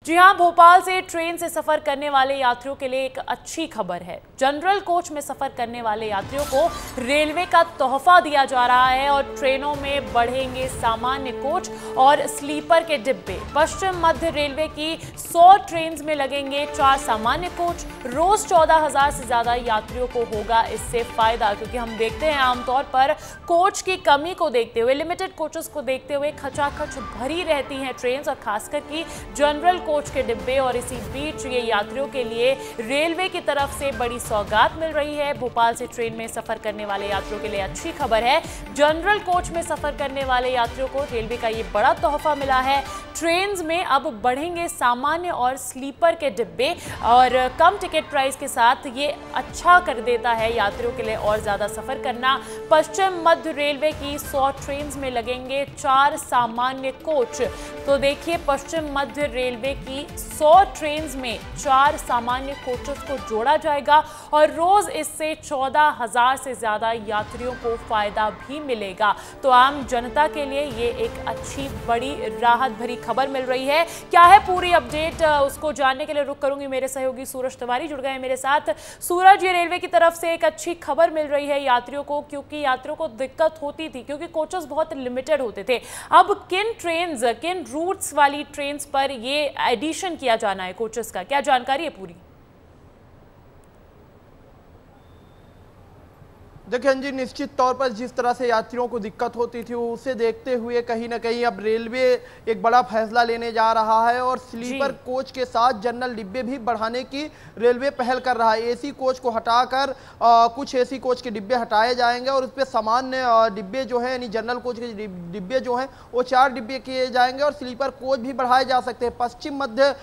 जी हां, भोपाल से ट्रेन से सफर करने वाले यात्रियों के लिए एक अच्छी खबर है। जनरल कोच में सफर करने वाले यात्रियों को रेलवे का तोहफा दिया जा रहा है और ट्रेनों में बढ़ेंगे सामान्य कोच और स्लीपर के डिब्बे। पश्चिम मध्य रेलवे की 100 ट्रेन में लगेंगे 4 सामान्य कोच। रोज 14,000 से ज्यादा यात्रियों को होगा इससे फायदा, क्योंकि हम देखते हैं आमतौर पर कोच की कमी को देखते हुए, लिमिटेड कोचेस को देखते हुए खचाखच भरी रहती हैं ट्रेन, और खासकर की जनरल कोच के डिब्बे। और इसी बीच ये यात्रियों के लिए रेलवे की तरफ से बड़ी सौगात मिल रही है। भोपाल से ट्रेन में सफर करने वाले यात्रियों के लिए अच्छी खबर है। जनरल कोच में सफर करने वाले यात्रियों को रेलवे का ये बड़ा तोहफा मिला है। ट्रेन में अब बढ़ेंगे सामान्य और स्लीपर के डिब्बे, और कम टिकट प्राइस के साथ ये अच्छा कर देता है यात्रियों के लिए और ज्यादा सफर करना। पश्चिम मध्य रेलवे की 100 ट्रेन में लगेंगे 4 सामान्य कोच। तो देखिए, पश्चिम मध्य रेलवे की 100 ट्रेन में 4 सामान्य कोचेस को जोड़ा जाएगा और रोज इससे 14,000 से ज्यादा यात्रियों को फायदा भी मिलेगा। तो आम जनता के लिए ये एक अच्छी बड़ी राहत भरी खबर मिल रही है। क्या है पूरी अपडेट, उसको जानने के लिए रुक करूंगी मेरे सहयोगी सूरज तिवारी जुड़ गए हैं मेरे साथ। सूरज, ये रेलवे की तरफ से एक अच्छी खबर मिल रही है यात्रियों को, क्योंकि यात्रियों को दिक्कत होती थी क्योंकि कोचेस बहुत लिमिटेड होते थे। अब किन रूट्स वाली ट्रेन पर ये एडिशन किया जाना है कोचेस का, क्या जानकारी है पूरी? देखिए जी, निश्चित तौर पर जिस तरह से यात्रियों को दिक्कत होती थी उसे देखते हुए कहीं ना कहीं अब रेलवे एक बड़ा फैसला लेने जा रहा है और स्लीपर कोच के साथ जनरल डिब्बे भी बढ़ाने की रेलवे पहल कर रहा है। एसी कोच को हटाकर कुछ एसी कोच के डिब्बे हटाए जाएंगे और उस पर सामान्य डिब्बे जो है, यानी जनरल कोच के डिब्बे जो हैं वो 4 डिब्बे किए जाएंगे और स्लीपर कोच भी बढ़ाए जा सकते हैं। पश्चिम मध्य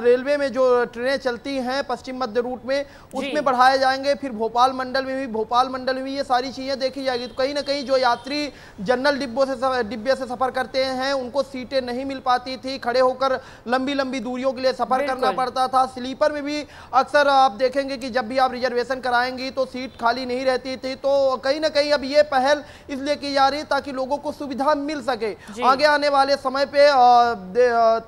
रेलवे में जो ट्रेनें चलती हैं पश्चिम मध्य रूट में, उसमें बढ़ाए जाएंगे। फिर भोपाल मंडल में ये सारी चीजें देखी जाएगी। तो कहीं ना कहीं जो यात्री जनरल डिब्बे से सफर करते हैं उनको सीटें नहीं मिल पाती थी, खड़े होकर लंबी लंबी दूरियों के लिए सफर करना पड़ता था। स्लीपर में भी अक्सर आप देखेंगे कि जब भी आप रिजर्वेशन कराएंगी तो सीट खाली नहीं रहती थी। तो कहीं ना कहीं अब ये पहल इसलिए की जा रही है ताकि लोगों को सुविधा मिल सके। आगे आने वाले समय पे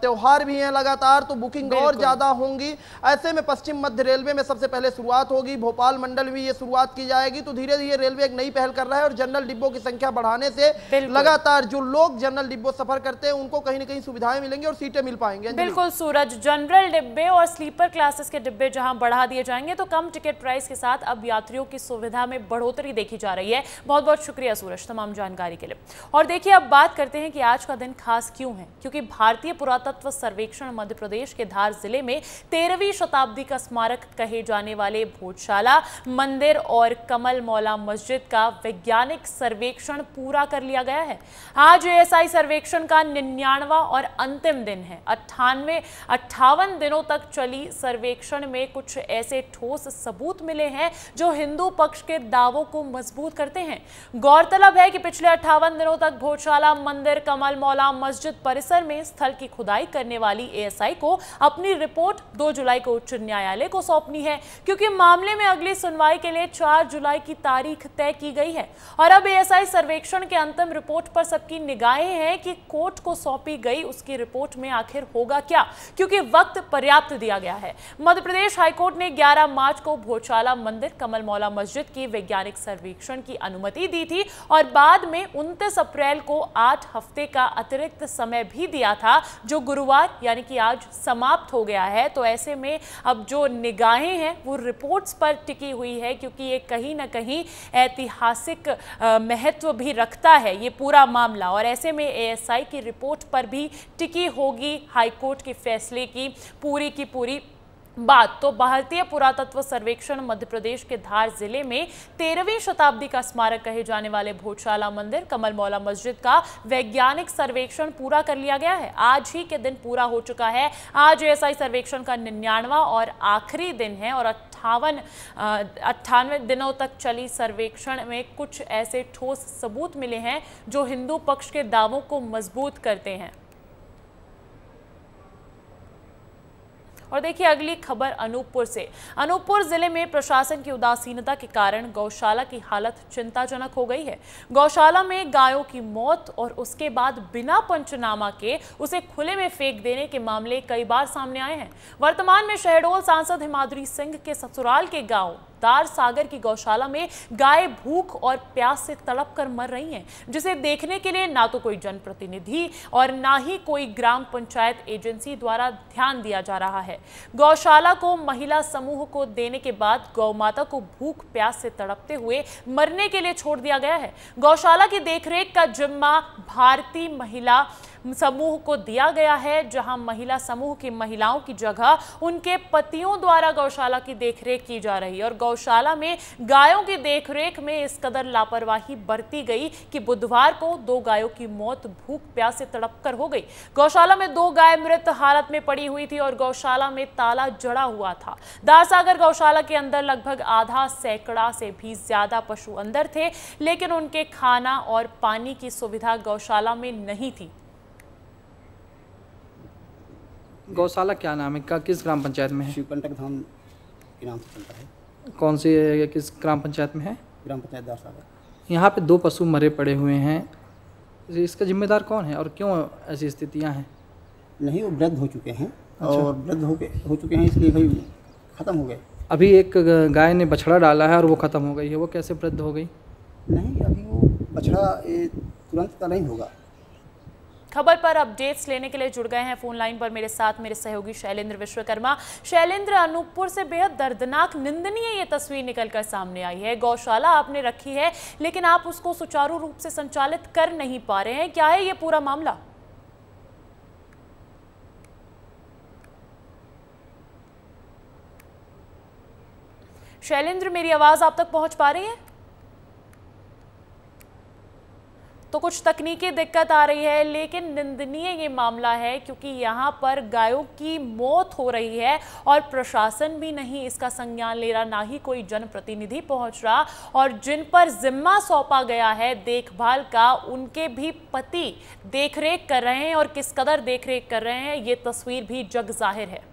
त्योहार भी हैं लगातार, तो बुकिंग और ज्यादा होंगी। ऐसे में पश्चिम मध्य रेलवे में सबसे पहले शुरुआत होगी, भोपाल मंडल में ये शुरुआत की जाएगी। तो धीरे धीरे रेलवे एक नई पहल कर रहा है और जनरल डिब्बों की संख्या बढ़ाने से लगातार जो लोग जनरल डिब्बों सफर करते हैं उनको कहीं ना कहीं सुविधाएं मिलेंगी और सीटें मिल पाएंगी। बिल्कुल सूरज, जनरल डिब्बे और स्लीपर क्लासेस के डिब्बे जहां बढ़ा दिए जाएंगे तो कम टिकट प्राइस के साथ अब यात्रियों की सुविधा में बढ़ोतरी देखी जा रही है। बहुत बहुत शुक्रिया सूरज तमाम जानकारी के लिए। और देखिए, अब बात करते हैं कि आज का दिन खास क्यों है, क्योंकि भारतीय पुरातत्व सर्वेक्षण मध्य प्रदेश के धार जिले में 13वीं शताब्दी का स्मारक कहे जाने वाले भोजशाला मंदिर और कमल मौला मस्जिद का वैज्ञानिक सर्वेक्षण पूरा कर लिया गया है। आज एएसआई सर्वेक्षण का 99वां और अंतिम दिन है। 58 दिनों तक चली सर्वेक्षण में कुछ ऐसे ठोस सबूत मिले हैं जो हिंदू पक्ष के दावों को मजबूत करते हैं। गौरतलब है कि पिछले 58 दिनों तक भोजशाला मंदिर कमल मौला मस्जिद परिसर में स्थल की खुदाई करने वाली एएसआई को अपनी रिपोर्ट 2 जुलाई को उच्च न्यायालय को सौंपनी है, क्योंकि मामले में अगली सुनवाई के लिए 4 जुलाई की तारीख तय की गई है। और अब एएसआई सर्वेक्षण के अंतिम रिपोर्ट पर सबकी निगाहें हैं कि कोर्ट को सौंपी गई उसकी रिपोर्ट में आखिर होगा क्या, क्योंकि वक्त पर्याप्त दिया गया है। मध्य प्रदेश हाईकोर्ट ने 11 मार्च को भोजशाला मंदिर कमल मौला मस्जिद की वैज्ञानिक सर्वेक्षण की अनुमति दी थी और बाद में 29 अप्रैल को 8 हफ्ते का अतिरिक्त समय भी दिया था, जो गुरुवार यानी कि आज समाप्त हो गया है। तो ऐसे में अब जो निगाहें हैं वो रिपोर्ट्स पर टिकी हुई है, क्योंकि ये कहीं ना कहीं ऐतिहासिक महत्व भी रखता है ये पूरा मामला। और ऐसे में एएसआई की रिपोर्ट पर भी टिकी होगी हाईकोर्ट के फैसले की पूरी बात। तो भारतीय पुरातत्व सर्वेक्षण मध्य प्रदेश के धार जिले में 13वीं शताब्दी का स्मारक कहे जाने वाले भोजशाला मंदिर कमल मौला मस्जिद का वैज्ञानिक सर्वेक्षण पूरा कर लिया गया है। आज ही के दिन पूरा हो चुका है। आज एएसआई सर्वेक्षण का 99वां और आखिरी दिन है और 98 दिनों तक चली सर्वेक्षण में कुछ ऐसे ठोस सबूत मिले हैं जो हिंदू पक्ष के दावों को मजबूत करते हैं। और देखिए अगली खबर अनूपपुर से। अनूपपुर जिले में प्रशासन की उदासीनता के कारण गौशाला की हालत चिंताजनक हो गई है। गौशाला में गायों की मौत और उसके बाद बिना पंचनामा के उसे खुले में फेंक देने के मामले कई बार सामने आए हैं। वर्तमान में शहडोल सांसद हिमाद्री सिंह के ससुराल के गांव दार सागर की गौशाला में गाय भूख और प्यास से तड़प कर मर रही हैं, जिसे देखने के लिए ना तो कोई जनप्रतिनिधि और ना ही कोई ग्राम पंचायत एजेंसी द्वारा ध्यान दिया जा रहा है। गौशाला को महिला समूह को देने के बाद गौमाता को भूख प्यास से तड़पते हुए मरने के लिए छोड़ दिया गया है। गौशाला की देखरेख का जिम्मा भारतीय महिला समूह को दिया गया है, जहां महिला समूह की महिलाओं की जगह उनके पतियों द्वारा गौशाला की देखरेख की जा रही है। और गौशाला में गायों की देखरेख में इस कदर लापरवाही बरती गई कि बुधवार को 2 गायों की मौत भूख प्यास से तड़पकर हो गई। गौशाला में 2 गाय मृत हालत में पड़ी हुई थी और गौशाला में ताला जड़ा हुआ था। दारसागर गौशाला के अंदर लगभग आधा सैकड़ा से भी ज्यादा पशु अंदर थे, लेकिन उनके खाना और पानी की सुविधा गौशाला में नहीं थी। गौशाला क्या नाम है, किस ग्राम पंचायत में है? शिवकंटक धाम के नाम से चलता है। कौन सी किस ग्राम पंचायत में है? ग्राम पंचायत दारसागर। यहाँ पे 2 पशु मरे पड़े हुए हैं, इसका जिम्मेदार कौन है और क्यों ऐसी स्थितियाँ हैं? नहीं, वो वृद्ध हो चुके हैं। अच्छा। और वृद्ध हो चुके हैं इसलिए भाई ख़त्म हो गए। अभी एक गाय ने बछड़ा डाला है और वो ख़त्म हो गई है, वो कैसे वृद्ध हो गई? नहीं, अभी वो बछड़ा तुरंत का नहीं होगा। खबर पर अपडेट्स लेने के लिए जुड़ गए हैं फोन लाइन पर मेरे साथ मेरे सहयोगी शैलेंद्र विश्वकर्मा। शैलेंद्र, अनूपपुर से बेहद दर्दनाक निंदनीय ये तस्वीर निकलकर सामने आई है। गौशाला आपने रखी है लेकिन आप उसको सुचारू रूप से संचालित कर नहीं पा रहे हैं, क्या है ये पूरा मामला? शैलेंद्र, मेरी आवाज आप तक पहुंच पा रही है? तो कुछ तकनीकी दिक्कत आ रही है, लेकिन निंदनीय ये मामला है क्योंकि यहाँ पर गायों की मौत हो रही है और प्रशासन भी नहीं इसका संज्ञान ले रहा, ना ही कोई जनप्रतिनिधि पहुँच रहा, और जिन पर जिम्मा सौंपा गया है देखभाल का उनके भी पति देखरेख कर रहे हैं, और किस कदर देखरेख कर रहे हैं ये तस्वीर भी जग जाहिर है।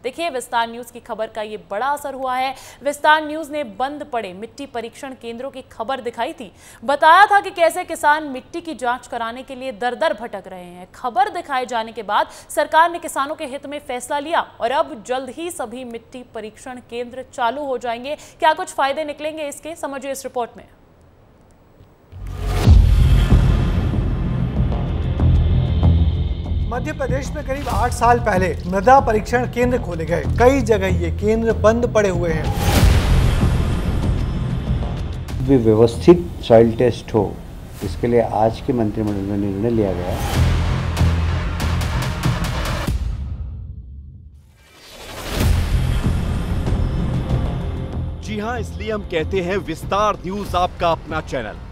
देखिए, विस्तार न्यूज की खबर का ये बड़ा असर हुआ है। विस्तार न्यूज ने बंद पड़े मिट्टी परीक्षण केंद्रों की खबर दिखाई थी, बताया था कि कैसे किसान मिट्टी की जांच कराने के लिए दर दर भटक रहे हैं। खबर दिखाए जाने के बाद सरकार ने किसानों के हित में फैसला लिया और अब जल्द ही सभी मिट्टी परीक्षण केंद्र चालू हो जाएंगे। क्या कुछ फायदे निकलेंगे इसके, समझिए इस रिपोर्ट में। मध्य प्रदेश में करीब 8 साल पहले मृदा परीक्षण केंद्र खोले गए। कई जगह ये केंद्र बंद पड़े हुए हैं। व्यवस्थित सॉइल टेस्ट हो, इसके लिए आज के मंत्रिमंडल में निर्णय लिया गया। जी हां, इसलिए हम कहते हैं विस्तार न्यूज आपका अपना चैनल।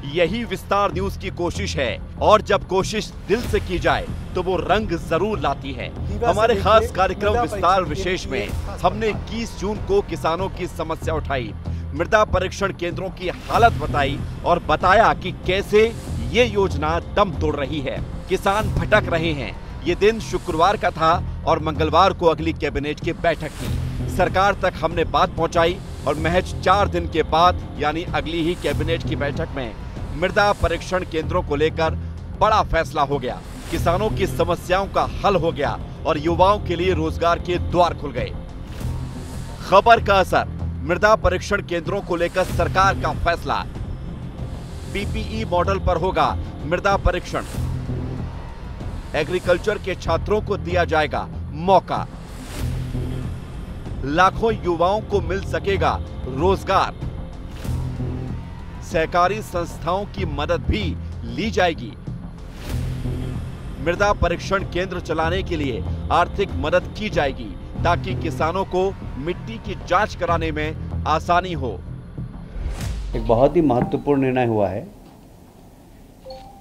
यही विस्तार न्यूज की कोशिश है, और जब कोशिश दिल से की जाए तो वो रंग जरूर लाती है। हमारे खास कार्यक्रम विस्तार विशेष में हमने 21 जून को किसानों की समस्या उठाई, मृदा परीक्षण केंद्रों की हालत बताई और बताया कि कैसे ये योजना दम तोड़ रही है, किसान भटक रहे हैं। ये दिन शुक्रवार का था और मंगलवार को अगली कैबिनेट की बैठक थी। सरकार तक हमने बात पहुंचाई और महज 4 दिन के बाद यानी अगली ही कैबिनेट की बैठक में मृदा परीक्षण केंद्रों को लेकर बड़ा फैसला हो गया। किसानों की समस्याओं का हल हो गया और युवाओं के लिए रोजगार के द्वार खुल गए। खबर का असर, मृदा परीक्षण केंद्रों को लेकर सरकार का फैसला। पीपीई मॉडल पर होगा मृदा परीक्षण। एग्रीकल्चर के छात्रों को दिया जाएगा मौका। लाखों युवाओं को मिल सकेगा रोजगार। सहकारी संस्थाओं की मदद भी ली जाएगी। मृदा परीक्षण केंद्र चलाने के लिए आर्थिक मदद की जाएगी ताकि किसानों को मिट्टी की जांच कराने में आसानी हो। एक बहुत ही महत्वपूर्ण निर्णय हुआ है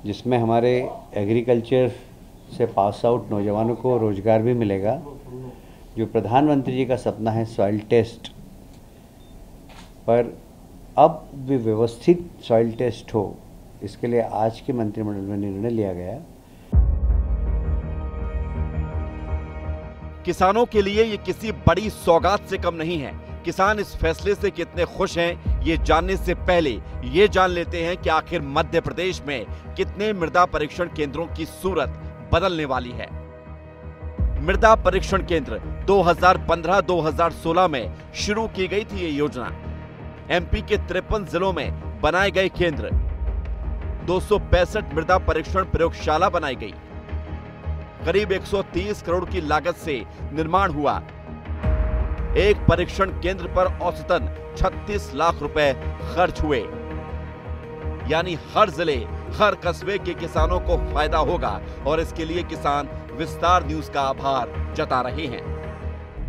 जिसमें हमारे एग्रीकल्चर से पास आउट नौजवानों को रोजगार भी मिलेगा। जो प्रधानमंत्री जी का सपना है सॉइल टेस्ट पर अब भी व्यवस्थित सॉइल टेस्ट हो, इसके लिए आज के मंत्रिमंडल में निर्णय लिया गया। किसानों के लिए ये किसी बड़ी सौगात से कम नहीं है। किसान इस फैसले से कितने खुश हैं, ये जानने से पहले ये जान लेते हैं कि आखिर मध्य प्रदेश में कितने मृदा परीक्षण केंद्रों की सूरत बदलने वाली है। मृदा परीक्षण केंद्र 2015-2016 में शुरू की गई थी ये योजना। एमपी के 53 जिलों में बनाए गए केंद्र, 265 मृदा परीक्षण प्रयोगशाला बनाई गई, करीब 130 करोड़ की लागत से निर्माण हुआ। एक परीक्षण केंद्र पर औसतन 36 लाख रुपए खर्च हुए। यानी हर जिले, हर कस्बे के किसानों को फायदा होगा और इसके लिए किसान विस्तार न्यूज का आभार जता रहे हैं।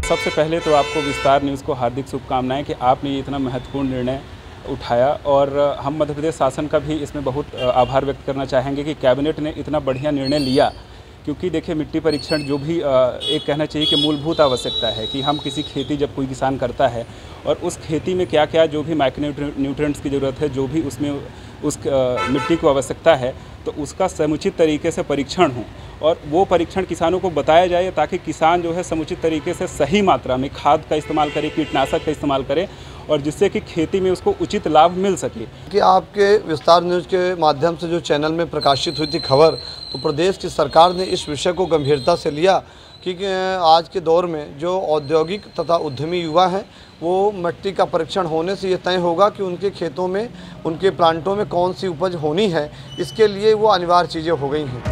सबसे पहले तो आपको विस्तार न्यूज को हार्दिक शुभकामनाएं कि आपने ये इतना महत्वपूर्ण निर्णय उठाया और हम मध्य प्रदेश शासन का भी इसमें बहुत आभार व्यक्त करना चाहेंगे कि कैबिनेट ने इतना बढ़िया निर्णय लिया। क्योंकि देखिए, मिट्टी परीक्षण जो भी एक कहना चाहिए कि मूलभूत आवश्यकता है कि हम किसी खेती जब कोई किसान करता है और उस खेती में क्या क्या जो भी माइक्रो न्यूट्रिएंट्स की ज़रूरत है, जो भी उसमें उस मिट्टी को आवश्यकता है, तो उसका समुचित तरीके से परीक्षण हो और वो परीक्षण किसानों को बताया जाए ताकि किसान जो है समुचित तरीके से सही मात्रा में खाद का इस्तेमाल करे, कीटनाशक का इस्तेमाल करे और जिससे कि खेती में उसको उचित लाभ मिल सके। कि आपके विस्तार न्यूज़ के माध्यम से जो चैनल में प्रकाशित हुई थी खबर, तो प्रदेश की सरकार ने इस विषय को गंभीरता से लिया कि आज के दौर में जो औद्योगिक तथा उद्यमी युवा हैं, वो मिट्टी का परीक्षण होने से ये तय होगा कि उनके खेतों में, उनके प्लांटों में कौन सी उपज होनी है। इसके लिए वो अनिवार्य चीज़ें हो गई हैं।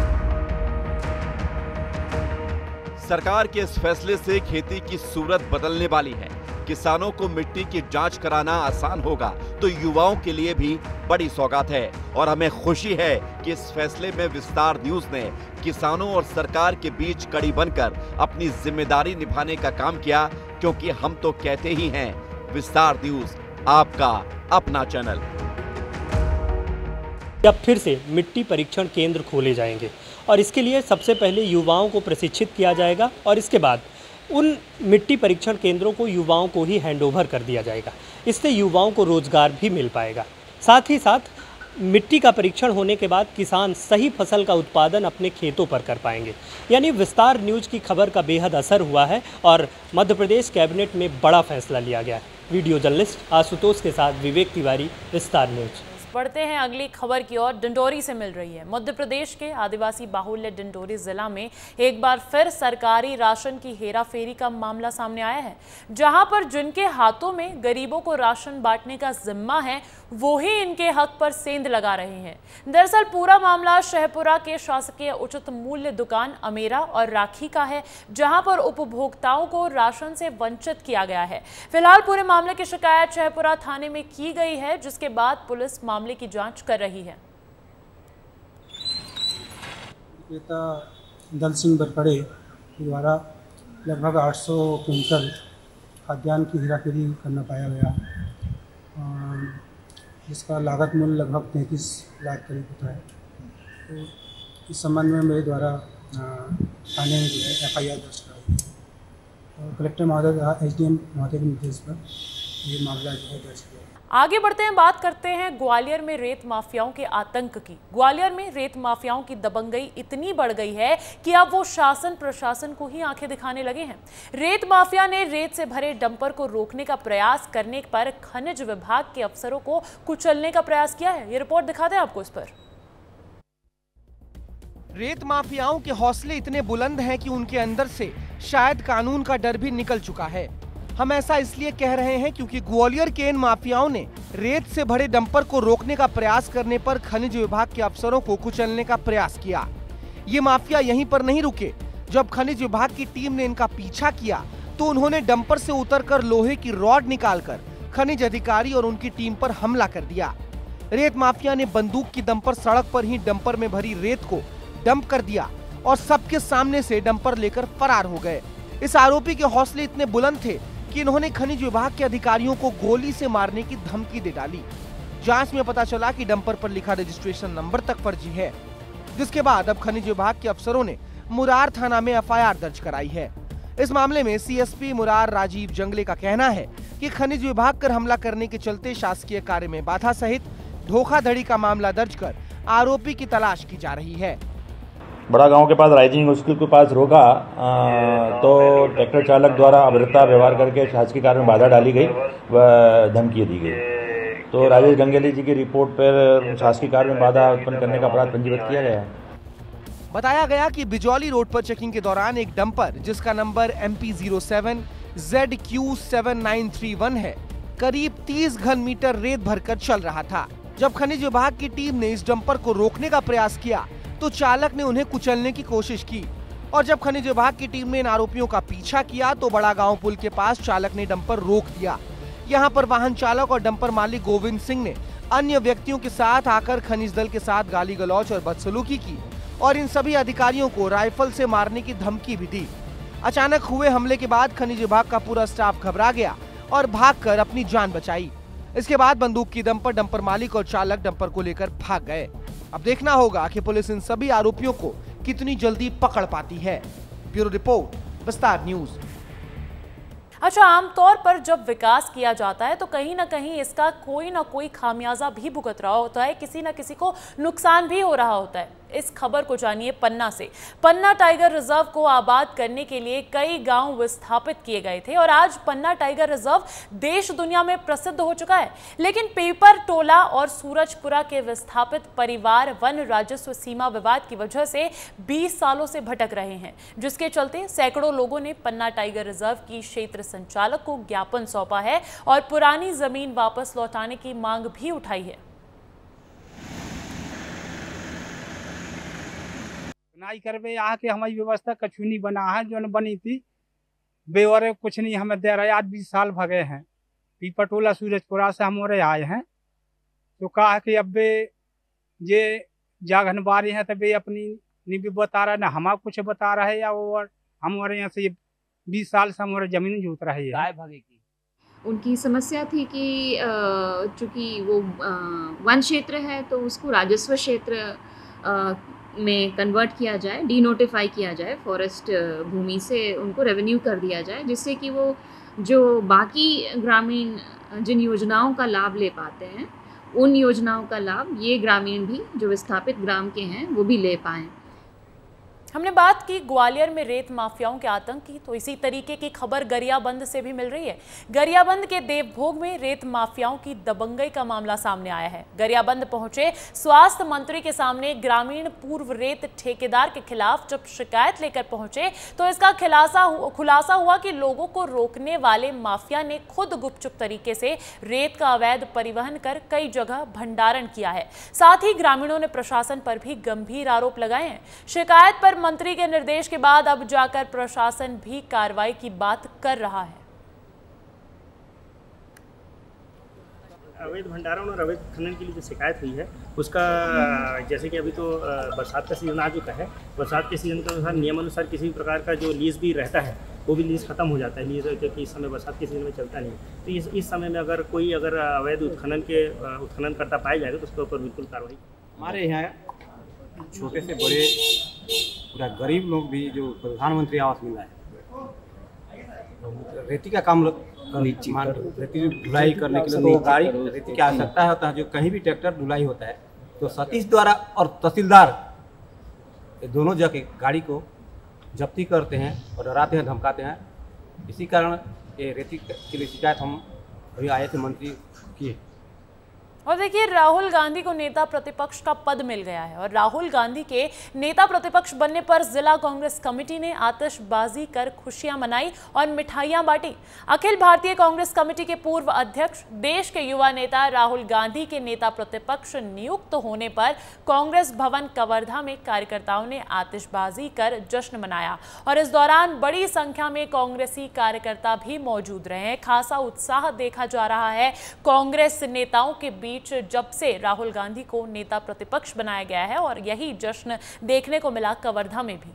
सरकार के इस फैसले से खेती की सूरत बदलने वाली है। किसानों को मिट्टी की जांच कराना आसान होगा तो युवाओं के लिए भी बड़ी सौगात है और हमें खुशी है कि इस फैसले में विस्तार न्यूज ने किसानों और सरकार के बीच कड़ी बनकर अपनी जिम्मेदारी निभाने का काम किया, क्योंकि हम तो कहते ही हैं, विस्तार न्यूज आपका अपना चैनल। अब फिर से मिट्टी परीक्षण केंद्र खोले जाएंगे और इसके लिए सबसे पहले युवाओं को प्रशिक्षित किया जाएगा और इसके बाद उन मिट्टी परीक्षण केंद्रों को युवाओं को ही हैंडओवर कर दिया जाएगा। इससे युवाओं को रोजगार भी मिल पाएगा। साथ ही साथ मिट्टी का परीक्षण होने के बाद किसान सही फसल का उत्पादन अपने खेतों पर कर पाएंगे। यानी विस्तार न्यूज़ की खबर का बेहद असर हुआ है और मध्य प्रदेश कैबिनेट में बड़ा फैसला लिया गया है। वीडियो जर्नलिस्ट आशुतोष के साथ विवेक तिवारी, विस्तार न्यूज़। बढ़ते हैं अगली खबर की ओर। डिंडोरी से मिल रही है। मध्य प्रदेश के आदिवासी बाहुल्य डिंडोरी जिला में एक बार फिर सरकारी राशन की हेराफेरी का मामला सामने आया है, जहां पर जिनके हाथों में गरीबों को राशन बांटने का जिम्मा है, वो ही इनके हक पर सेंध लगा रहे हैं। दरअसल पूरा मामला शहपुरा के शासकीय उचित मूल्य दुकान अमेरा और राखी का है, जहां पर उपभोक्ताओं को राशन से वंचित किया गया है। फिलहाल पूरे मामले की शिकायत शहपुरा थाने में की गई है, जिसके बाद पुलिस मामले की जांच कर रही है। दल सिंह बरपड़े द्वारा लगभग 800 क्विंटल खाद्यान्न की हेराफेरी करना पाया गया, जिसका लागत मूल्य लगभग 33 लाख करीब होता है। तो इस संबंध में मेरे द्वारा थाने में जो है FIR दर्ज कराई और कलेक्टर महोदय SDM महोदय के निर्देश पर ये मामला जो है दर्ज किया। आगे बढ़ते हैं, बात करते हैं ग्वालियर में रेत माफियाओं के आतंक की। ग्वालियर में रेत माफियाओं की दबंगई इतनी बढ़ गई है कि अब वो शासन प्रशासन को ही आंखें दिखाने लगे हैं। रेत माफिया ने रेत से भरे डंपर को रोकने का प्रयास करने पर खनिज विभाग के अफसरों को कुचलने का प्रयास किया है। ये रिपोर्ट दिखाते हैं आपको इस पर। रेत माफियाओं के हौसले इतने बुलंद हैं कि उनके अंदर से शायद कानून का डर भी निकल चुका है। हम ऐसा इसलिए कह रहे हैं क्योंकि ग्वालियर के इन माफियाओं ने रेत से भरे डंपर को रोकने का प्रयास करने पर खनिज विभाग के अफसरों को कुचलने का प्रयास किया। ये माफिया यहीं पर नहीं रुके। जब खनिज विभाग की टीम ने इनका पीछा किया तो उन्होंने डंपर से उतरकर लोहे की रॉड निकालकर खनिज अधिकारी और उनकी टीम पर हमला कर दिया। रेत माफिया ने बंदूक की दम पर सड़क पर ही डंपर में भरी रेत को डंप कर दिया और सबके सामने से डंपर लेकर फरार हो गए। इस आरोपी के हौसले इतने बुलंद थे कि इन्होंने खनिज विभाग के अधिकारियों को गोली से मारने की धमकी दे डाली। जांच में पता चला कि डंपर पर लिखा रजिस्ट्रेशन नंबर तक फर्जी है, जिसके बाद अब खनिज विभाग के अफसरों ने मुरार थाना में FIR दर्ज कराई है। इस मामले में CSP मुरार राजीव जंगले का कहना है कि खनिज विभाग पर हमला करने के चलते शासकीय कार्य में बाधा सहित धोखाधड़ी का मामला दर्ज कर आरोपी की तलाश की जा रही है। बड़ा गांव के पास राइजिंग स्कूल के पास रोका तो ट्रैक्टर चालक द्वारा अभद्रता व्यवहार करके शासकीय कार्य में बाधा डाली गई व धमकी दी गई। तो राजेश गंगेली जी की रिपोर्ट पर शासकीय कार्य में बाधा उत्पन्न करने का अपराध पंजीबद्ध किया गया है। बताया गया कि बिजौली रोड पर चेकिंग के दौरान एक डंपर जिसका नंबर MP07 ZQ7931 है, करीब 30 घन मीटर रेत भरकर चल रहा था। जब खनिज विभाग की टीम ने इस डंपर को रोकने का प्रयास किया तो चालक ने उन्हें कुचलने की कोशिश की और जब खनिज विभाग की टीम ने इन आरोपियों का पीछा किया तो बड़ा गांव पुल के पास चालक ने डंपर रोक दिया। यहां पर वाहन चालक और डंपर मालिक गोविंद सिंह ने अन्य व्यक्तियों के साथ आकर खनिज दल के साथ गाली गलौज और बदसलूकी की और इन सभी अधिकारियों को राइफल से मारने की धमकी भी दी। अचानक हुए हमले के बाद खनिज विभाग का पूरा स्टाफ घबरा गया और भागकर अपनी जान बचाई। इसके बाद बंदूक की दम पर डंपर मालिक और चालक डंपर को लेकर भाग गए। अब देखना होगा कि पुलिस इन सभी आरोपियों को कितनी जल्दी पकड़ पाती है। ब्यूरो रिपोर्ट, विस्तार न्यूज। अच्छा, आमतौर पर जब विकास किया जाता है तो कहीं ना कहीं इसका कोई ना कोई खामियाजा भी भुगत रहा होता है, किसी ना किसी को नुकसान भी हो रहा होता है। इस खबर को जानिए पन्ना से। पन्ना टाइगर रिजर्व को आबाद करने के लिए कई गांव विस्थापित किए गए थे और आज पन्ना टाइगर रिजर्व देश दुनिया में प्रसिद्ध हो चुका है। लेकिन पेपर टोला और सूरजपुरा के विस्थापित परिवार वन राजस्व सीमा विवाद की वजह से 20 सालों से भटक रहे हैं, जिसके चलते सैकड़ों लोगों ने पन्ना टाइगर रिजर्व की क्षेत्र संचालक को ज्ञापन सौंपा है और पुरानी जमीन वापस लौटाने की मांग भी उठाई है। नहीं करवे यहाँ के हमारी व्यवस्था कछु नहीं बना है, जो बनी थी बेवरे कुछ नहीं हमें दे रहे। आज 20 साल भगे हैं, पीपटोला सूरजपुरा से हम आए हैं तो कहा कि अब ये जागन बारी है तब अपनी नहीं भी बता रहा ना हम कुछ बता रहे या वो हमारे यहाँ से 20 साल से हमारे जमीन जूत रही है। उनकी समस्या थी कि चूँकि वो वन क्षेत्र है तो उसको राजस्व क्षेत्र में कन्वर्ट किया जाए, डीनोटिफाई किया जाए, फॉरेस्ट भूमि से उनको रेवेन्यू कर दिया जाए, जिससे कि वो जो बाकी ग्रामीण जिन योजनाओं का लाभ ले पाते हैं उन योजनाओं का लाभ ये ग्रामीण भी जो विस्थापित ग्राम के हैं वो भी ले पाएँ। हमने बात की ग्वालियर में रेत माफियाओं के आतंक की, तो इसी तरीके की खबर गरियाबंद से भी मिल रही है। गरियाबंद के देवभोग में रेत माफियाओं की दबंगई का मामला सामने आया है। गरियाबंद पहुंचे स्वास्थ्य मंत्री के सामने ग्रामीण पूर्व रेत ठेकेदार के खिलाफ जब शिकायत लेकर पहुंचे तो इसका खुलासा हुआ कि लोगों को रोकने वाले माफिया ने खुद गुपचुप तरीके से रेत का अवैध परिवहन कर कई जगह भंडारण किया है। साथ ही ग्रामीणों ने प्रशासन पर भी गंभीर आरोप लगाए हैं। शिकायत पर मंत्री के निर्देश के बाद अब जाकर प्रशासन भी कार्रवाई की बात कर रहा है। अवैध भंडारण और अवैध खनन के लिए जो शिकायत हुई है उसका जैसे कि अभी तो बरसात का सीजन आ चुका है, बरसात के सीजन के अनुसार नियमानुसार किसी भी प्रकार का जो लीज भी रहता है वो भी लीज खत्म हो जाता है, लीज क्योंकि इस समय बरसात के सीजन में चलता नहीं। तो इस समय में अगर कोई अवैध उत्खनन करता पाया जाएगा तो उसके ऊपर बिल्कुल कार्रवाई। हमारे यहाँ छोटे से बड़े पूरा गरीब लोग भी जो प्रधानमंत्री आवास मिला है, रेती का काम रेती ढुलाई करने के लिए तो गाड़ी रेती की आवश्यकता होता है। जो कहीं भी ट्रैक्टर ढुलाई होता है तो सतीश द्वारा और तहसीलदार दोनों जाके गाड़ी को जब्ती करते हैं और डराते हैं, धमकाते हैं। इसी कारण ये रेती के लिए शिकायत हम अभी आए थे मंत्री की। और देखिए, राहुल गांधी को नेता प्रतिपक्ष का पद मिल गया है और राहुल गांधी के नेता प्रतिपक्ष बनने पर जिला कांग्रेस कमेटी ने आतिशबाजी कर खुशियां मनाई और मिठाइयां बांटी। अखिल भारतीय कांग्रेस कमेटी के पूर्व अध्यक्ष, देश के युवा नेता राहुल गांधी के नेता प्रतिपक्ष नियुक्त होने पर कांग्रेस भवन कवर्धा में कार्यकर्ताओं ने आतिशबाजी कर जश्न मनाया और इस दौरान बड़ी संख्या में कांग्रेसी कार्यकर्ता भी मौजूद रहे। खासा उत्साह देखा जा रहा है कांग्रेस नेताओं के बीच जब से राहुल गांधी को नेता प्रतिपक्ष बनाया गया है और यही जश्न देखने को मिला कवर्धा में भी।